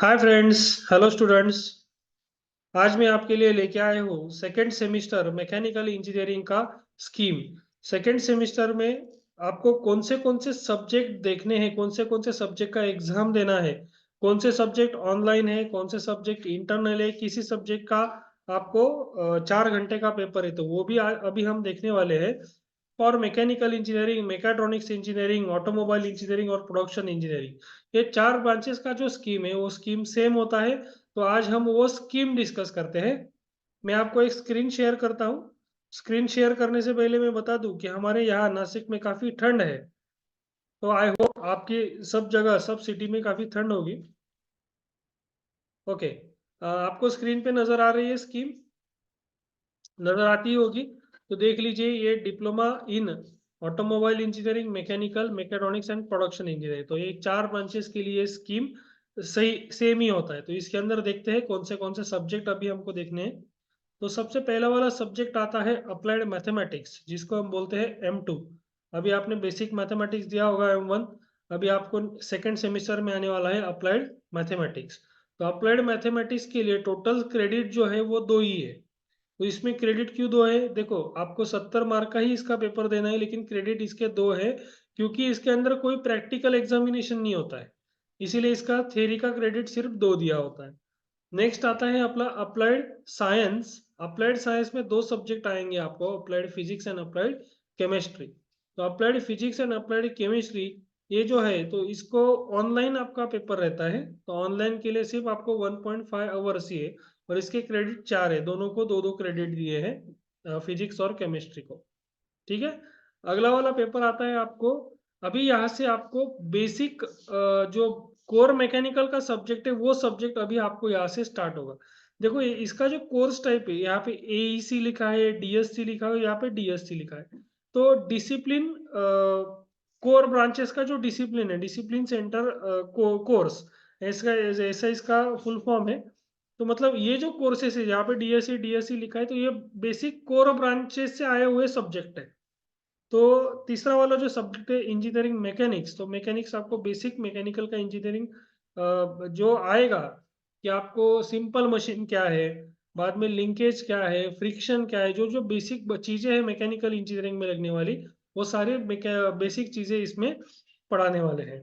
Hi friends, hello students. आज मैं आपके लिए लेके आया हूँ सेकेंड सेमिस्टर मैकेनिकल इंजीनियरिंग का स्कीम। सेकेंड सेमिस्टर में आपको कौन से सब्जेक्ट देखने हैं, कौन से सब्जेक्ट का एग्जाम देना है, कौन से सब्जेक्ट ऑनलाइन है, कौन से सब्जेक्ट इंटरनल है, किसी सब्जेक्ट का आपको 4 घंटे का पेपर है, तो वो भी अभी हम देखने वाले हैं। For mechanical engineering, mechatronics engineering, automobile engineering और प्रोडक्शन इंजीनियरिंग, ये 4 ब्रांचेस का जो स्कीम है वो स्कीम सेम होता है। तो आज हम वो स्कीम डिस्कस करते हैं। मैं आपको एक स्क्रीन शेयर करता हूँ। स्क्रीन शेयर करने से पहले मैं बता दूं कि हमारे यहाँ नासिक में काफ़ी ठंड है। तो आई होप आपकी सब जगह, सब सिटी में काफ़ी ठंड होगी। ओके। आपको स्क्रीन पे नज़र आ रही है स्कीम, नज़र आती होगी। तो देख लीजिए, ये diploma in automobile engineering, mechanical, mechatronics and production engineering, तो ये 4 ब्रांचेस के लिए स्कीम सही सेम ही होता है। तो इसके अंदर देखते हैं कौन से सब्जेक्ट अभी हमको देखने हैं। तो सबसे पहला वाला सब्जेक्ट आता है अप्लाइड मैथमेटिक्स, जिसको हम बोलते हैं M2। अभी आपने बेसिक मैथमेटिक्स दिया होगा M1। अभी आपको सेकेंड सेमिस्टर में आने वाला है अप्लाइड मैथमेटिक्स। तो अप्लाइड मैथमेटिक्स के लिए टोटल क्रेडिट जो है वो 2 ही है। तो इसमें क्रेडिट क्यों 2 है? देखो, आपको 70 मार्क का ही इसका पेपर देना है, लेकिन क्रेडिट इसके 2 है क्योंकि इसके अंदर कोई प्रैक्टिकल एग्जामिनेशन नहीं होता है। इसीलिए इसका थ्योरी का क्रेडिट सिर्फ 2 दिया होता है। नेक्स्ट आता है अपना अप्लाइड साइंस। अप्लाइड साइंस में 2 सब्जेक्ट आएंगे आपको, applied physics and applied chemistry. तो applied physics and applied chemistry, ये जो है तो इसको ऑनलाइन आपका पेपर रहता है। तो ऑनलाइन के लिए सिर्फ आपको 1.5 आवर्स ही है, और इसके क्रेडिट 4 है, दोनों को 2-2 क्रेडिट दिए हैं, फिजिक्स और केमिस्ट्री को। ठीक है। अगला वाला पेपर आता है आपको। अभी यहाँ से आपको बेसिक जो कोर मैकेनिकल का सब्जेक्ट है वो सब्जेक्ट अभी आपको यहाँ से स्टार्ट होगा। देखो, इसका जो कोर्स टाइप है, यहाँ पे AEC लिखा है, DSC लिखा है, यहाँ पे DSC लिखा है। तो डिसिप्लिन कोर ब्रांचेस का जो डिसिप्लिन है, डिसिप्लिन सेंटर कोर्स, ऐसा ऐसा इसका फुल फॉर्म है। तो मतलब ये जो कोर्सेस है, यहाँ पे DSC लिखा है, तो ये बेसिक कोर ब्रांचेस से आए हुए सब्जेक्ट है। तो तीसरा वाला जो सब्जेक्ट है इंजीनियरिंग मैकेनिक्स, तो मैकेनिक्स आपको बेसिक मैकेनिकल का इंजीनियरिंग जो आएगा कि आपको सिंपल मशीन क्या है, बाद में लिंकेज क्या है, फ्रिक्शन क्या है, जो जो बेसिक चीजें हैं मैकेनिकल इंजीनियरिंग में लगने वाली, वो सारे बेसिक चीजें इसमें पढ़ाने वाले हैं।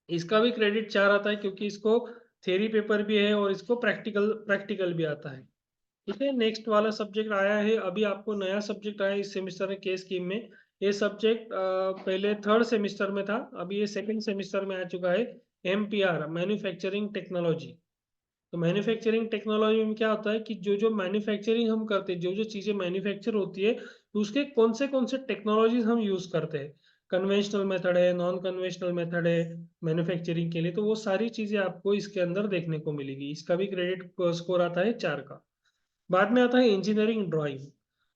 इसका भी क्रेडिट 4 आता है क्योंकि इसको थ्योरी पेपर भी है और इसको प्रैक्टिकल प्रैक्टिकल भी आता है। ठीक है। नेक्स्ट वाला सब्जेक्ट आया है, अभी आपको नया सब्जेक्ट आया है इस सेमिस्टर में के स्कीम में। ये सब्जेक्ट पहले थर्ड सेमिस्टर में था, अभी ये सेकंड सेमिस्टर में आ चुका है। MPR, manufacturing technology. तो मैन्युफैक्चरिंग टेक्नोलॉजी में क्या होता है कि जो जो मैन्युफैक्चरिंग हम करते हैं, जो जो चीज़ें मैन्युफैक्चर होती है, तो उसके कौन से टेक्नोलॉजीज हम यूज़ करते हैं। कन्वेंशनल मेथड है, नॉन कन्वेंशनल मेथड है मैन्युफैक्चरिंग के लिए, तो वो सारी चीज़ें आपको इसके अंदर देखने को मिलेगी। इसका भी क्रेडिट स्कोर आता है 4 का। बाद में आता है इंजीनियरिंग ड्राइंग।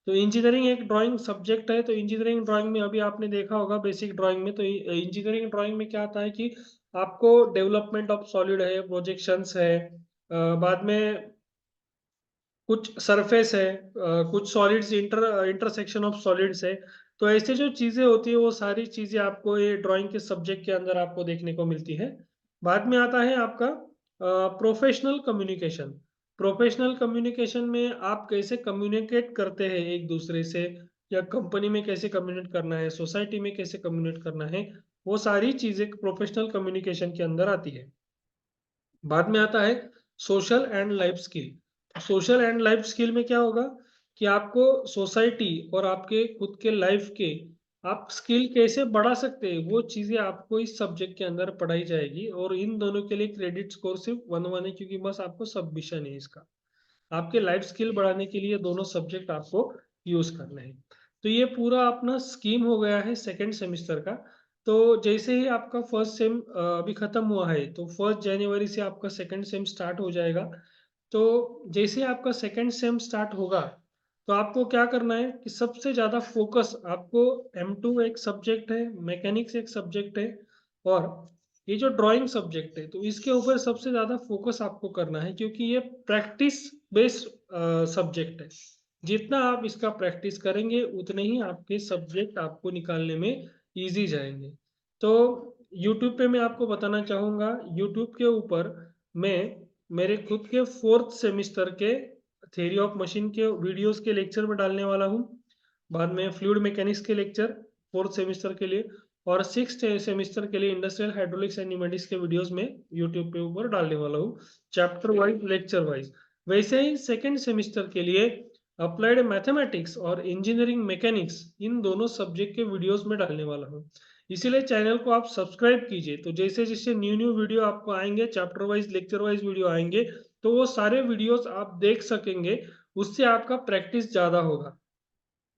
तो इंजीनियरिंग एक ड्राइंग सब्जेक्ट है। तो इंजीनियरिंग ड्राइंग में अभी आपने देखा होगा बेसिक ड्राइंग में, तो इंजीनियरिंग ड्राइंग में क्या आता है कि आपको डेवलपमेंट ऑफ सॉलिड है, प्रोजेक्शंस है, बाद में कुछ सरफेस है, कुछ सॉलिड्स इंटरसेक्शन ऑफ सॉलिड्स है। तो ऐसे जो चीजें होती है वो सारी चीजें आपको ये ड्राइंग के सब्जेक्ट के अंदर आपको देखने को मिलती है। बाद में आता है आपका प्रोफेशनल कम्युनिकेशन। प्रोफेशनल कम्युनिकेशन में आप कैसे कम्युनिकेट करते हैं एक दूसरे से, या कंपनी में कैसे कम्युनिकेट करना है, सोसाइटी में कैसे कम्युनिकेट करना है, वो सारी चीजें प्रोफेशनल कम्युनिकेशन के अंदर आती है। बाद में आता है social and life skill. Social and life skill में क्या होगा कि आपको सोसाइटी और आपके खुद के लाइफ के आप स्किल कैसे बढ़ा सकते हैं, वो चीजें आपको इस सब्जेक्ट के अंदर पढ़ाई जाएगी। और इन दोनों के लिए क्रेडिट स्कोर सिर्फ 1-1 है, क्योंकि बस आपको सबमिशन है इसका। आपके लाइफ स्किल बढ़ाने के लिए दोनों सब्जेक्ट आपको यूज करने हैं। तो ये पूरा अपना स्कीम हो गया है सेकेंड सेमिस्टर का। तो जैसे ही आपका फर्स्ट सेम अभी खत्म हुआ है, तो 1 जनवरी से आपका सेकेंड सेम स्टार्ट हो जाएगा। तो जैसे ही आपका सेकेंड सेम स्टार्ट होगा, तो आपको क्या करना है कि सबसे ज़्यादा फोकस आपको M2 एक सब्जेक्ट है, मैकेनिक्स एक सब्जेक्ट है, और ये जो ड्राइंग सब्जेक्ट है, तो इसके ऊपर सबसे ज़्यादा फोकस आपको करना है, क्योंकि ये प्रैक्टिस बेस्ड सब्जेक्ट है। जितना आप इसका प्रैक्टिस करेंगे उतने ही आपके सब्जेक्ट आपको निकालने में इजी जाएंगे। तो यूट्यूब पे मैं आपको बताना चाहूँगा, यूट्यूब के ऊपर मैं मेरे खुद के 4th सेमेस्टर के थ्योरी ऑफ मशीन के वीडियोस के लेक्चर में डालने वाला हूँ। बाद में फ्लूइड मैकेनिक्स के लेक्चर 4th सेमेस्टर के लिए और 6th सेमेस्टर के लिए इंडस्ट्रियल हाइड्रोलिक्स एंड न्यूमेटिक्स के वीडियोस में यूट्यूब पे ऊपर डालने वाला हूँ, चैप्टर वाइज, लेक्चर वाइज। वैसे ही सेकेंड सेमेस्टर के लिए अप्लाइड मैथमेटिक्स और इंजीनियरिंग मैकेनिक्स इन दोनों सब्जेक्ट के वीडियोस में डालने वाला हूँ। इसीलिए चैनल को आप सब्सक्राइब कीजिए, तो जैसे जैसे न्यू न्यू वीडियो आपको आएंगे, chapter wise lecture wise video आएंगे, तो वो सारे वीडियोस आप देख सकेंगे, उससे आपका प्रैक्टिस ज़्यादा होगा।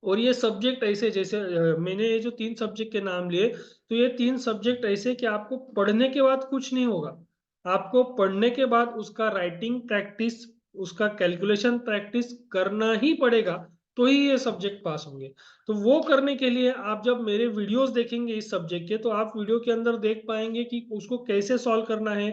और ये सब्जेक्ट ऐसे जैसे मैंने ये जो 3 सब्जेक्ट के नाम लिए, तो ये 3 सब्जेक्ट ऐसे कि आपको पढ़ने के बाद कुछ नहीं होगा। आपको पढ़ने के बाद उसका राइटिंग प्रैक्टिस, उसका कैलकुलेशन प्रैक्टिस करना ही पड़ेगा, तो ही ये सब्जेक्ट पास होंगे। तो वो करने के लिए आप जब मेरे वीडियोज़ देखेंगे इस सब्जेक्ट के, तो आप वीडियो के अंदर देख पाएँगे कि उसको कैसे सॉल्व करना है।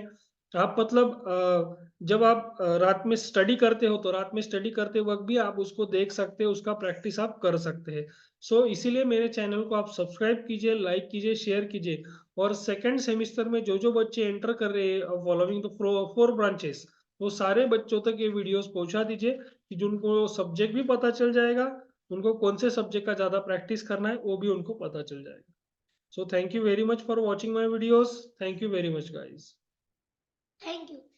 आप मतलब जब आप रात में स्टडी करते हो, तो रात में स्टडी करते वक़्त भी आप उसको देख सकते हो, उसका प्रैक्टिस आप कर सकते हैं। सो इसीलिए मेरे चैनल को आप सब्सक्राइब कीजिए, लाइक कीजिए, शेयर कीजिए और सेकंड सेमेस्टर में जो-जो बच्चे एंटर कर रहे हैं फॉलोइंग द 4 ब्रांचेस, वो सारे बच्चों तक ये वीडियोज़ पहुँचा दीजिए कि जिनको सब्जेक्ट भी पता चल जाएगा, उनको कौन से सब्जेक्ट का ज़्यादा प्रैक्टिस करना है, वो भी उनको पता चल जाएगा। So thank you very much for watching my videos. Thank you very much guys. Thank you.